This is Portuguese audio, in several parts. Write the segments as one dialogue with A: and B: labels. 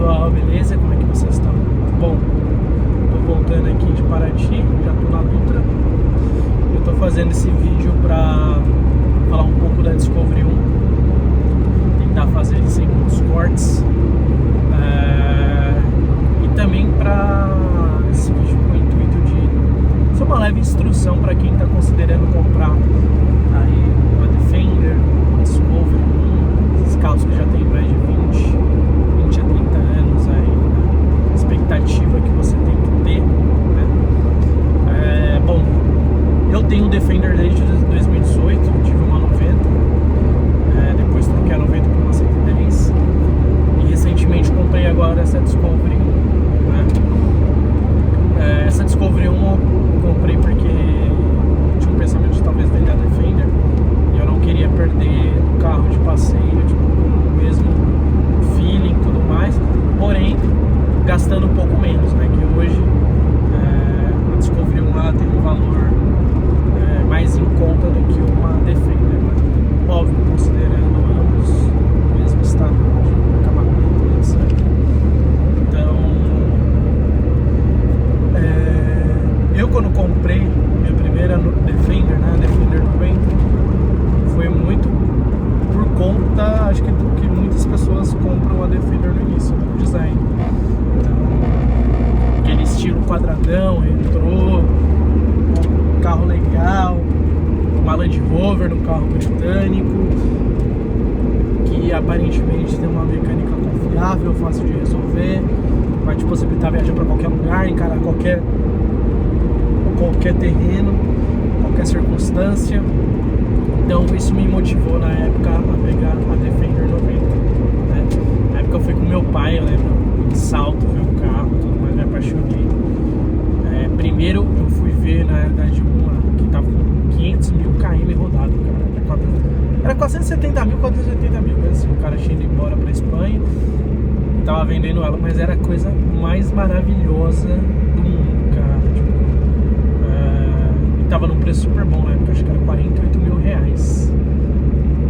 A: pessoal, beleza? Como é que vocês estão? Bom, tô voltando aqui de Paraty, já tô na Dutra. Eu tô fazendo esse vídeo pra falar um pouco da Discovery 1, tentar fazer ele sem muitos cortes, e também pra esse vídeo com o intuito de ser uma leve instrução para quem tá considerando comprar aí uma Defender, uma Discovery 1, esses carros que já tem mais de 20 a 30 anos aí, né? Expectativa que você tem que ter, né? Bom, eu tenho um Defender desde 2018, tive uma 90, depois troquei a 90 por uma 110 e recentemente comprei agora essa Discovery 1, né? Essa Discovery 1 eu comprei porque tinha um pensamento de talvez vender a Defender e eu não queria perder o carro de passeio, tipo, com o mesmo feeling e tudo mais, porém gastando um pouco menos, né? Que hoje a Discovery 1 ela tem um valor mais em conta do que uma Defender, né? Óbvio, considerando ambos o mesmo estado de acabamento e etc. Então, eu quando comprei minha primeira Defender, né, Defender 90, foi muito por conta, acho que do que muitas pessoas compram a Defender no início, né, design. Então, aquele estilo quadradão, retrô, um carro legal, uma Land Rover, um carro britânico, que aparentemente tem uma mecânica confiável, fácil de resolver, vai te possibilitar viajar para qualquer lugar, encarar qualquer terreno, qualquer circunstância. Então isso me motivou na época a pegar a Defender 90, né? Na época eu fui com meu pai, eu lembro, em Salto, ver o carro, tudo mais, me apaixonei. Primeiro eu fui ver, na realidade, uma que tava com 500 mil km rodado, cara. Era 470 mil, assim, o cara tinha ido embora pra Espanha, tava vendendo ela, mas era a coisa mais maravilhosa do mundo, cara. Tipo, tava num preço super bom na época, acho que era 48 mil reais.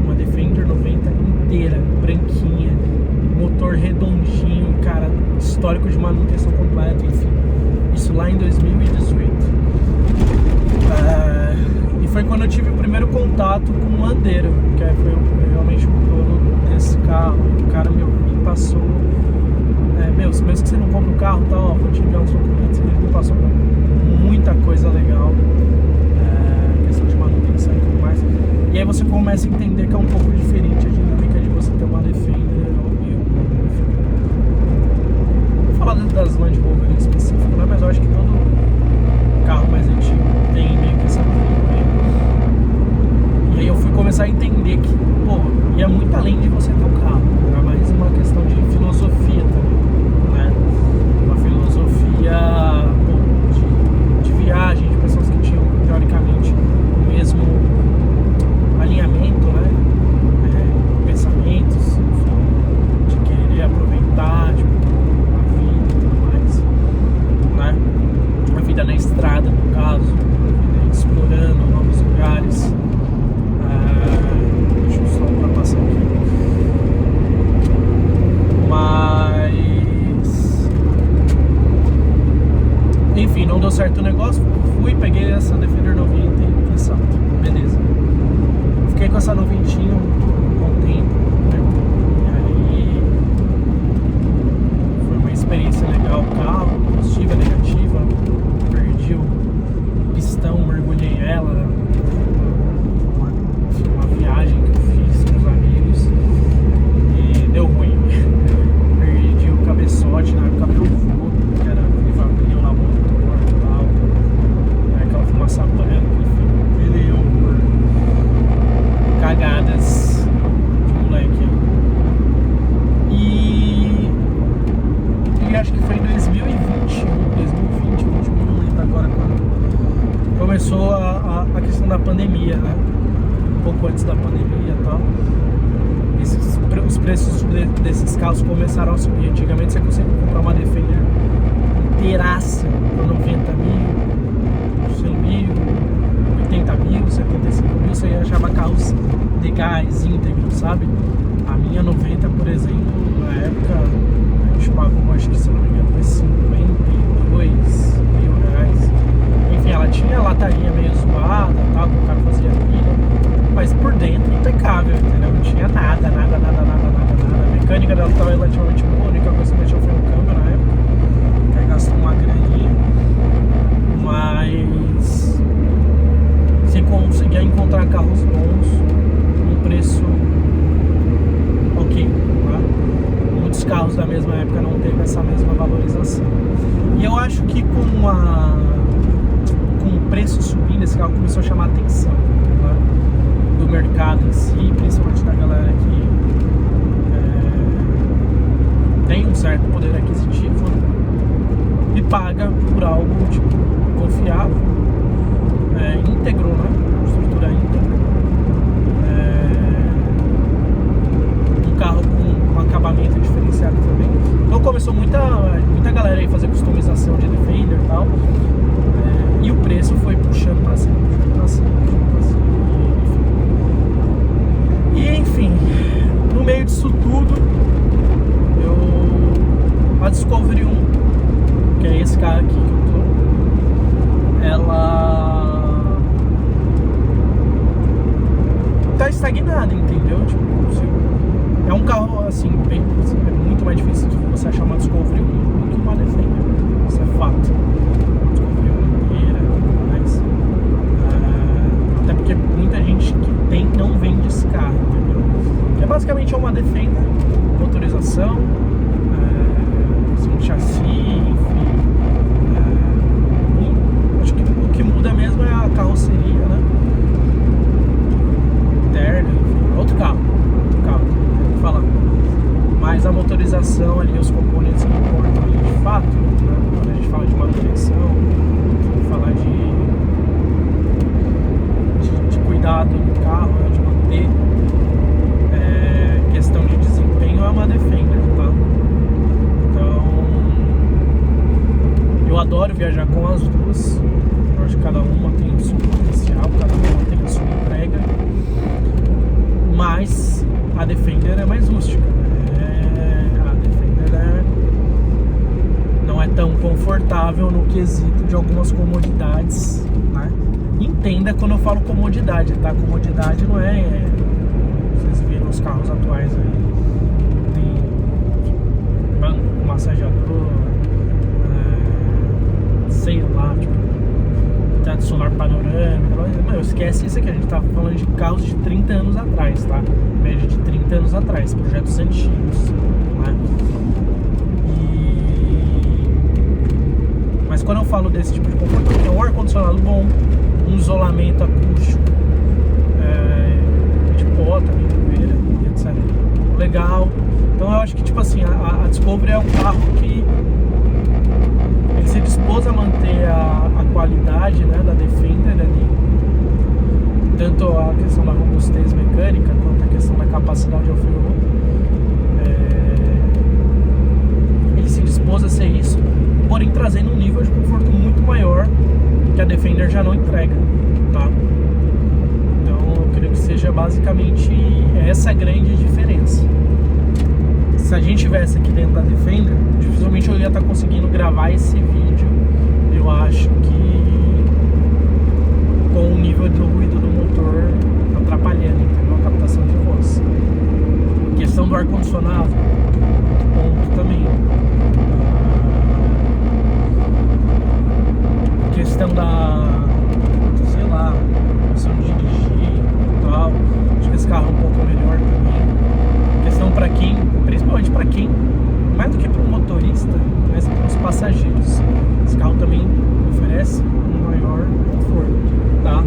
A: Uma Defender 90 inteira, branquinha, motor redondinho, cara, histórico de manutenção completa, enfim. Isso lá em 2018. E foi quando eu tive o primeiro contato com o Landeiro, que foi realmente o dono desse carro. O cara me passou, mesmo que você não compre o carro, tá, ó, vou te enviar uns documentos. Ele me passou muita coisa legal, questão de manutenção e tudo mais. E aí você começa a entender que é um pouco diferente a dinâmica de você ter uma Defender e vou falar das Land Rover em específico, né? Mas eu acho que todo carro mais antigo tem meio que essa dinâmica. E aí eu fui começar a entender que, pô, ia muito além de você ter um carro, era mais uma questão de filosofia também, né? Uma filosofia, pô, de viagem, de pessoas que tinham, teoricamente, o mesmo alinhamento, né? Pensamentos, enfim, de querer aproveitar, tipo, a vida e tudo mais, né? A vida na estrada, no caso, a vida explorando novos lugares. Deixa eu só ultrapassar aqui. Mas, enfim, não deu certo o negócio. Fui, peguei essa Defender 90 e salto. Beleza. Fiquei com essa noventinha um bom tempo, né? E aí foi uma experiência legal o carro, positiva, negativa. Perdi o pistão, mergulhei ela. Uma viagem que eu fiz com os amigos e deu ruim. Perdi o cabeçote, na época meu avô, que era Rivaplio na motor e tal. Aquela fumaça branca, enfim, pneu por cagadas de moleque. E acho que foi em 2020, não lembro agora quando começou a questão da pandemia, né? Um pouco antes da pandemia e tal. Os preços desses carros começaram a subir. Antigamente você conseguia comprar uma Defender inteiraça por 90 mil, 100 mil, 80 mil, 75 mil. Você achava carros legais, íntegros, sabe? A minha 90, por exemplo, na época, a gente pagou mecânica dela estava relativamente boa, a única coisa que mexeu foi o câmbio na época, que aí gastou uma graninha, mas você conseguia encontrar carros bons num preço ok, tá? Muitos carros da mesma época não teve essa mesma valorização. E eu acho que com o preço subindo, esse carro começou a chamar a atenção, tá? Do mercado em si, principalmente da galera que tem um certo poder aquisitivo, né? E paga por algo tipo confiável, íntegro, né? Estrutura íntegra, um carro com um acabamento diferenciado também. Então começou muita galera aí fazer customização de Defender e tal, e o preço foi puxando pra cima, enfim, no meio disso tudo, a Discovery 1, que é esse cara aqui que eu tô, ela tá estagnada, entendeu? Tipo, é um carro assim, é muito mais difícil de você achar uma Discovery 1 do que uma Defender, isso é fato. Discovery 1 inteira, mas até porque muita gente que tem não vende esse carro, entendeu? Que é basicamente uma Defender, motorização, um chassi, enfim. Acho que o que muda mesmo é a carroceria, né? Interna, enfim, outro carro, tem que falar. Mas a motorização ali, os componentes que importam ali de fato, né? Quando a gente fala de manutenção, falar de cuidado do carro, né? De manter, questão de desempenho é uma Defender, tá? Eu adoro viajar com as duas. Eu acho que cada uma tem o seu potencial, cada uma tem a sua entrega. Mas a Defender é mais rústica. A Defender não é tão confortável no quesito de algumas comodidades, né? Entenda quando eu falo comodidade, tá? Comodidade não é... Vocês viram os carros atuais aí. Tem banco, massageador, sei lá, tipo, teto solar panorâmico. Não, esquece isso aqui, a gente tá falando de carros de 30 anos atrás, tá? Média de 30 anos atrás, projetos antigos, né? Mas quando eu falo desse tipo de conforto, tem um ar-condicionado bom, um isolamento acústico, de pó também, poeira, etc. Legal. Então eu acho que, tipo assim, a Discovery é um carro que ele se dispôs a manter a qualidade, né, da Defender ali, tanto a questão da robustez mecânica quanto a questão da capacidade off-road. Ele se dispôs a ser isso, porém trazendo um nível de conforto muito maior que a Defender já não entrega, tá? Então eu creio que seja basicamente essa a grande diferença. Se a gente tivesse aqui dentro da Defender, dificilmente eu ia estar conseguindo gravar esse vídeo. Eu acho que com o nível do ruído do motor atrapalhando, entendeu? A captação de voz. Questão do ar-condicionado, ponto também. Questão da, sei lá, opção de dirigir e tal. Acho que esse carro é um pouco melhor também. Questão para quem, principalmente para quem, mais do que para o motorista, mas para os passageiros. Esse carro também oferece um maior conforto, tá?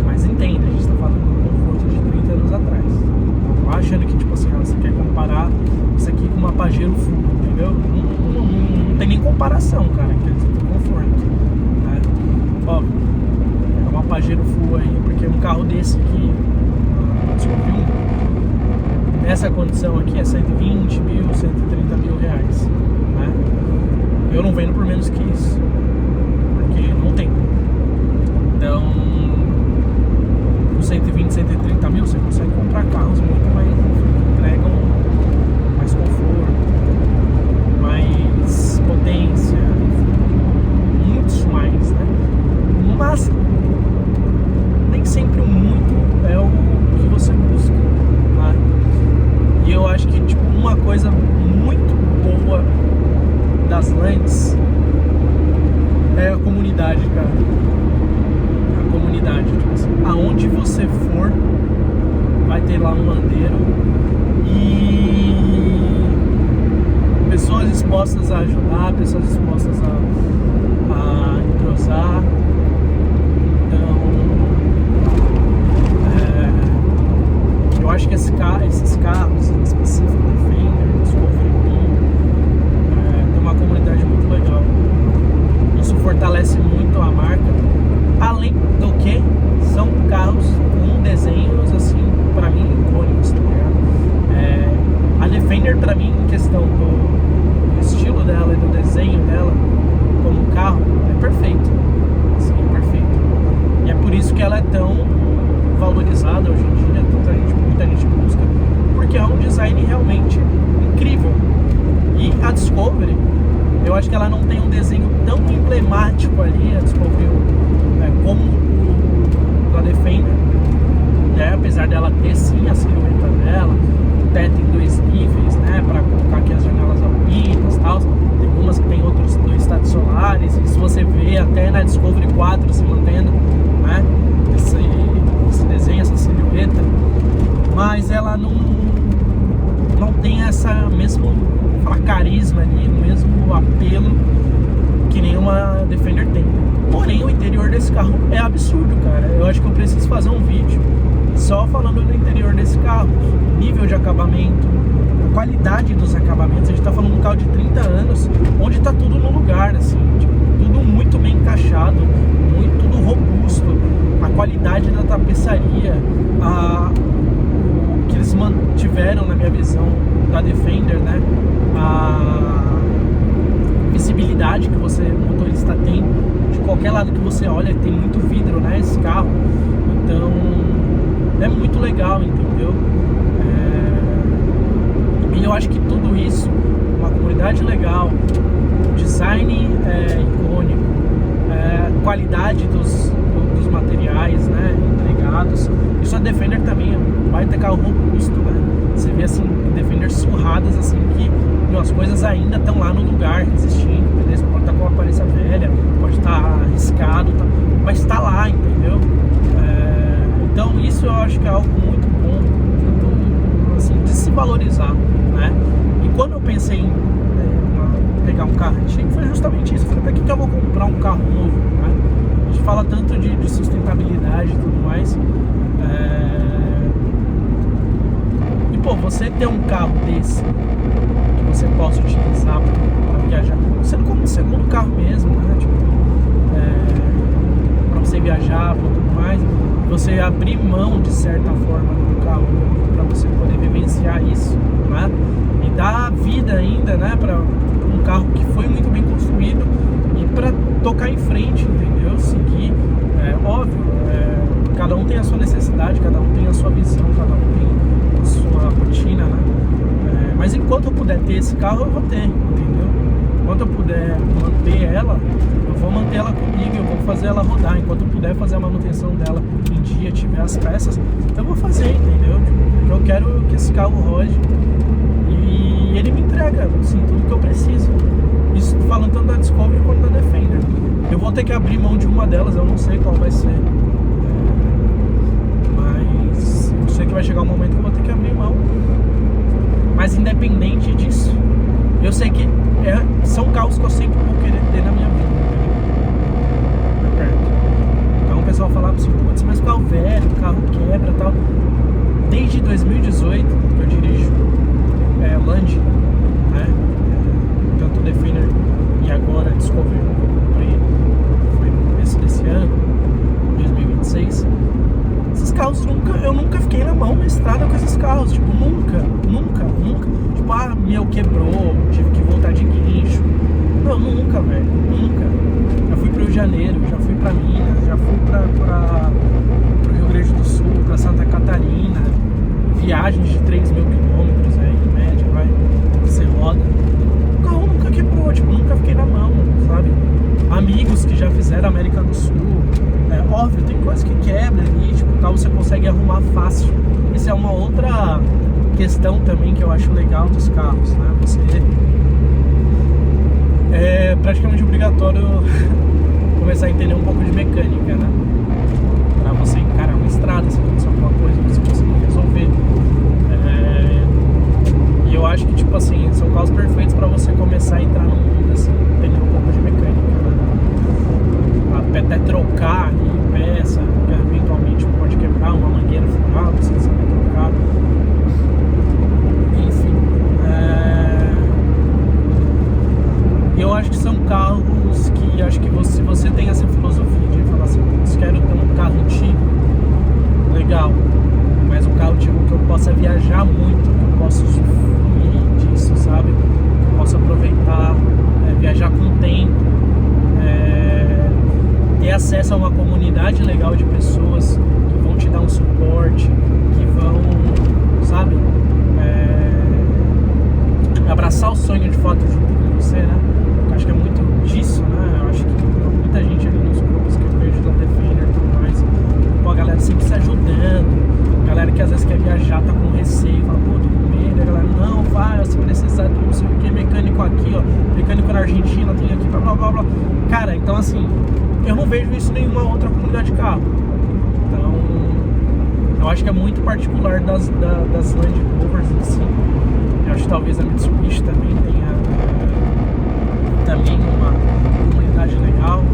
A: Mas entenda, a gente está falando de um conforto de 30 anos atrás. Não tô achando que, tipo assim, você quer comparar isso aqui com uma Pajero Full, entendeu? Não tem nem comparação, cara, que é conforto, né? Ó, é uma Pajero Full aí, porque um carro desse aqui, nessa condição aqui é 120 mil, 130 mil reais, né? Eu não vendo por menos que isso, porque não tem. Então, com 120, 130 mil você consegue comprar carros muito mais, que entregam mais conforto, mais potência, muitos mais, né? Mas nem sempre muito é o que você busca, né? E eu acho que que, tipo, uma coisa muito boa das lands é a comunidade, cara. A comunidade, tipo assim, aonde você for, vai ter lá um landeiro e pessoas dispostas a ajudar, pessoas dispostas a entrosar. Então, eu acho que esses carros em específico, Defender, Discovery, tem uma comunidade muito legal. Isso fortalece muito a marca. Além do que, são carros com desenhos, assim, pra mim, icônicos, tá ligado? A Defender, pra mim, em questão do estilo dela e do desenho dela como carro, é perfeito. Assim, é perfeito. E é por isso que ela é tão valorizada hoje em dia, muita gente busca, porque é um design realmente incrível. E a Discovery, eu acho que ela não tem um desenho tão emblemático ali, a Discovery, como o da Defender, né? Apesar dela ter sim a silhueta dela, o teto em 2 níveis, né? Para colocar aqui as janelas alpinas e tal. Tem umas que tem outros 2 estades solares, e se você vê até na Discovery 4 se mantendo, né? Esse desenho, essa silhueta, mas ela não tem essa mesmo carisma ali, o mesmo apelo que nenhuma Defender tem. Porém, o interior desse carro é absurdo, cara. Eu acho que eu preciso fazer um vídeo só falando do interior desse carro, nível de acabamento, qualidade dos acabamentos. A gente tá falando de um carro de 30 anos, onde tá tudo no lugar, assim, tipo, tudo muito bem encaixado, tudo robusto, a qualidade da tapeçaria, o que eles mantiveram, na minha visão, da Defender, né? A visibilidade que o motorista tem de qualquer lado que você olha, tem muito vidro, né? Esse carro, então é muito legal, entendeu? E eu acho que tudo isso, uma comunidade legal, design icônico, qualidade dos materiais, né, empregados. Isso a Defender também vai ter carro robusto, né? Você vê assim, Defender surradas assim que as coisas ainda estão lá no lugar, resistindo, beleza? Pode estar com uma aparência velha, pode estar arriscado, mas está lá, entendeu? Então isso eu acho que é algo muito bom, muito, assim, de se valorizar, né? E quando eu pensei em pegar um carro antigo, foi justamente isso. Eu falei, pra que eu vou comprar um carro novo, né? A gente fala tanto de sustentabilidade e tudo mais. E pô, você ter um carro desse que você possa utilizar para viajar, sendo como um segundo carro mesmo, né? Tipo, para você viajar, para tudo mais, você abrir mão de certa forma do carro para você poder vivenciar isso, né? E dar vida ainda, né? Para um carro que foi muito bem construído e para tocar em frente, entendeu? Seguir, óbvio, cada um tem a sua necessidade, cada um tem a sua visão, cada um tem a sua rotina, né? Mas enquanto eu puder ter esse carro, eu vou ter, entendeu? Enquanto eu puder manter ela, eu vou manter ela comigo, eu vou fazer ela rodar. Enquanto eu puder fazer a manutenção dela em dia, tiver as peças, eu vou fazer, entendeu? Tipo, eu quero que esse carro rode e ele me entrega, assim, tudo que eu preciso. Isso falando tanto da Discovery quanto da Defender. Eu vou ter que abrir mão de uma delas, eu não sei qual vai ser. Mas eu sei que vai chegar um momento que eu vou ter que abrir mão. Mas independente disso, eu sei que são carros que eu sempre vou querer ter na minha vida. Então o pessoal falava assim, putz, mas carro velho, carro quebra e tal. Desde 2018 que eu dirijo Land, né? Tanto o Defender e agora a Discovery que eu comprei, foi no começo desse ano, 2026. Esses carros eu nunca fiquei na mão na estrada com esses carros, tipo, nunca. Tipo, meu quebrou, tive que voltar de guincho. Não, nunca, velho, nunca. Já fui pro Rio de Janeiro, já fui pra Minas, já fui pro Rio Grande do Sul, pra Santa Catarina, viagens de 3.000 quilômetros aí, em média, vai, você roda. O carro nunca quebrou, tipo, nunca fiquei na mão, sabe? Amigos que já fizeram América do Sul, óbvio, tem coisa que quebra ali, tipo, o carro você consegue arrumar fácil. Isso é uma outra questão também que eu acho legal dos carros, né? Você é praticamente obrigatório começar a entender um pouco de mecânica, né? Pra você encarar uma estrada, se acontecer alguma coisa, você conseguir resolver. E eu acho que, tipo assim, são carros perfeitos pra você começar a entrar no mundo, assim, entender um pouco de mecânica, né? Até trocar ali peça, que eventualmente pode quebrar uma mangueira furada, você saber trocar. Enfim. Eu acho que são carros que acho que se você tem essa filosofia de falar assim, quero ter um carro antigo, legal, mas um carro antigo que eu possa viajar muito, que eu possa usufruir disso, sabe? Que eu possa aproveitar, viajar com o tempo, ter acesso a uma comunidade legal de pessoas que vão te dar um suporte, que vão, sabe? Abraçar o sonho de foto junto com você, né? Eu acho que é muito disso, né? Eu acho que muita gente ali nos grupos que eu vejo da Defender e tudo mais, pô, a galera sempre se ajudando, a galera que às vezes quer viajar tá com receio, fala, pô, tô com medo, a galera, não, vai, se precisar de não sei o que, mecânico aqui, ó, mecânico na Argentina, tem aqui, blá, blá, blá, blá. Cara, então assim, eu não vejo isso em nenhuma outra comunidade de carro. Então, eu acho que é muito particular das Land Rovers em si. Eu acho que talvez a Mitsubishi também tenha também uma comunidade legal.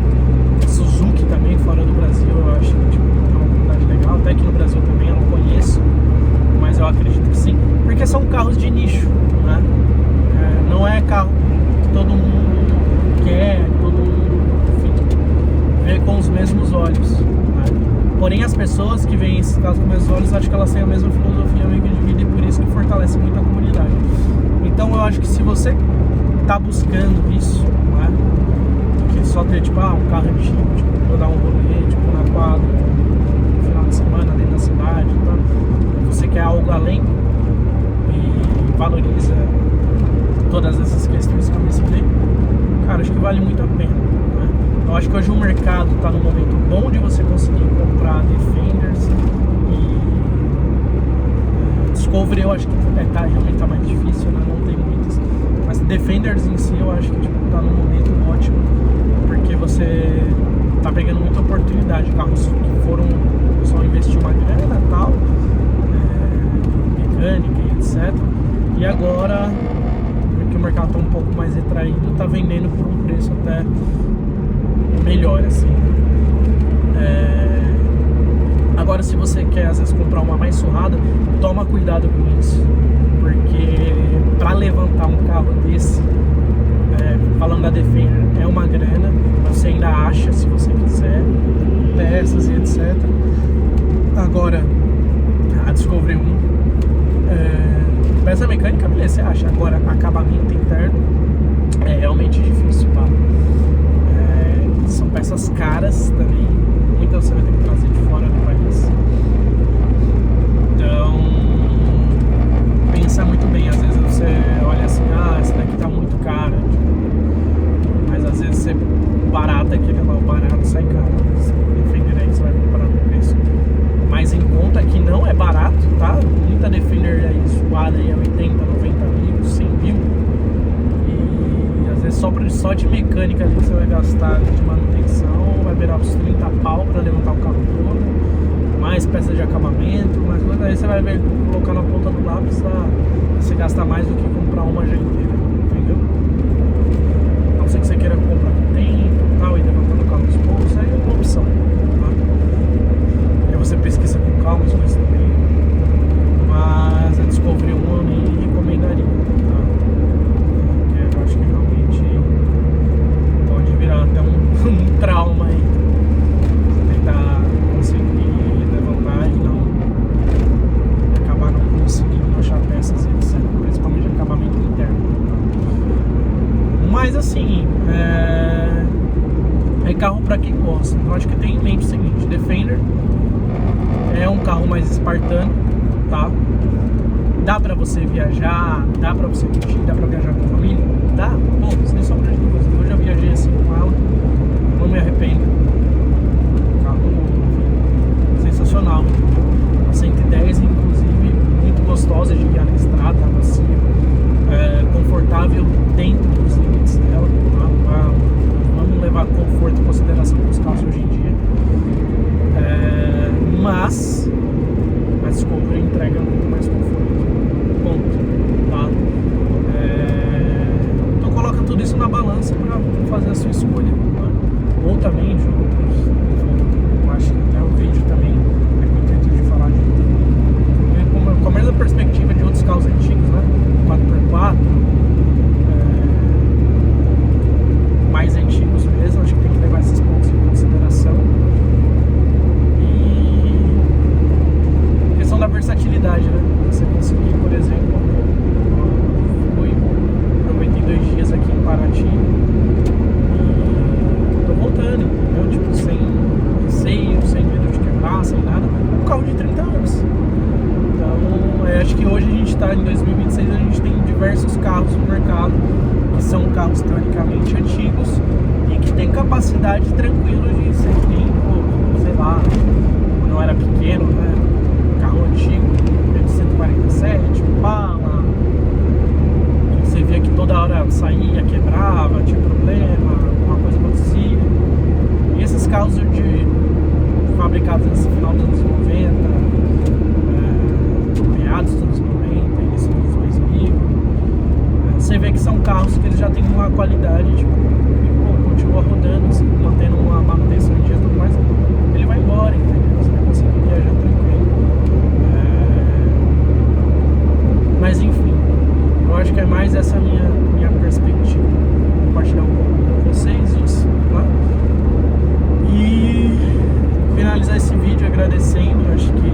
A: A Suzuki também, fora do Brasil, eu acho que tipo, é uma comunidade legal. Até aqui no Brasil também eu não conheço, mas eu acredito que sim. Porque são carros de nicho, né? Não é carro que todo mundo quer, todo mundo, enfim, vê com os mesmos olhos, né? Porém, as pessoas que veem esses carros com os mesmos olhos, acho que elas têm a mesma filosofia meio que de vida e por isso que fortalece muito a comunidade. Então eu acho que se você tá buscando isso, né? Que só ter tipo, um carro antigo, tipo, vou dar um rolê, tipo, na quadra, no final de semana, dentro da cidade, então, você quer algo além e valoriza todas essas questões que eu mencionei, cara, acho que vale muito a pena, né? Eu acho que hoje o mercado tá num momento bom de você conseguir comprar Defenders e Discovery eu acho que realmente tá mais difícil, né? Não tem muitas. Mas Defenders em si eu acho que tipo, tá num momento ótimo, porque você tá pegando muita oportunidade. Carros que foram só investir uma grana e tal, mecânica e etc. E agora, porque o mercado tá um pouco mais retraído, tá vendendo por um preço até melhor, assim. Agora, se você quer às vezes comprar uma mais surrada, toma cuidado com isso, porque para levantar um carro desse, falando da Defender, é uma grana, você ainda acha, se você quiser, peças e etc. Agora, a Discovery 1, peça mecânica, beleza, você acha. Agora, acabamento interno é realmente difícil, tá? São peças caras também, muitas você vai ter que trazer de fora do país. Então, pensa muito bem. Às vezes você olha assim, essa daqui tá muito cara, mas às vezes você barata aquele lá, o barato sai caro. Você Defender aí, você vai comprar no preço mais em conta, que não é barato, tá? Muita Defender aí suada aí a 80, 90 mil, 100 mil. Às vezes só de mecânica ali que você vai gastar de manutenção, vai virar uns 30 pau para levantar o carro todo, mais peças de acabamento, mais coisa, aí você vai ver, colocar na ponta do lápis, você gasta mais do que comprar uma já inteira, entendeu? A não ser que você queira comprar com tempo e tal, e levantando o carro dos poucos, aí é uma opção, tá? Aí você pesquisa com calma as coisas também, mas a Discovery 1 eu nem recomendaria, tá? Eu acho que realmente pode virar até um trauma aí, tentar conseguir levantar e acabar não conseguindo achar peças, etc, principalmente acabamento interno. Mas assim, é carro para quem gosta. Eu acho que tem em mente o seguinte: Defender é um carro mais espartano, tá? Dá pra você viajar, dá pra você curtir, dá pra viajar com a família? Dá, bom, sem sombra de dúvidas. Eu já viajei assim com ela, não me arrependo. Carro sensacional. A 110, inclusive, muito gostosa de guiar. fazer a sua escolha, né? Ou também de outros, enfim, eu acho que até o vídeo também é com o intuito de falar com a mesma perspectiva de outros carros antigos, né? 4x4, mais antigos mesmo, acho que tem que levar esses pontos em consideração. E questão da versatilidade, né? Você conseguir, por exemplo, fui por 82 dias aqui em Paraty e tô voltando, entendeu? Tipo, sem receio, sem medo de quebrar, sem nada, um carro de 30 anos. Então, acho que hoje a gente está em 2026, a gente tem diversos carros no mercado que são carros teoricamente antigos e que tem capacidade tranquila de ser limpo, sei lá, quando eu era pequeno, né? Carro antigo, 147, Opala, que você via que toda hora saía, quebrava, tinha problema, alguma coisa acontecia. E esses carros fabricados nesse final dos anos 90, meados dos anos 90, início dos 2000, você vê que são carros que eles já têm uma qualidade, tipo, pô, continua rodando, assim, mantendo uma manutenção em dia e tudo mais, ele vai embora, entendeu? Você vai conseguir viajar tranquilo. Mas enfim, eu acho que é mais essa minha perspectiva, compartilhar um pouco com vocês isso, tá? E finalizar esse vídeo agradecendo, acho que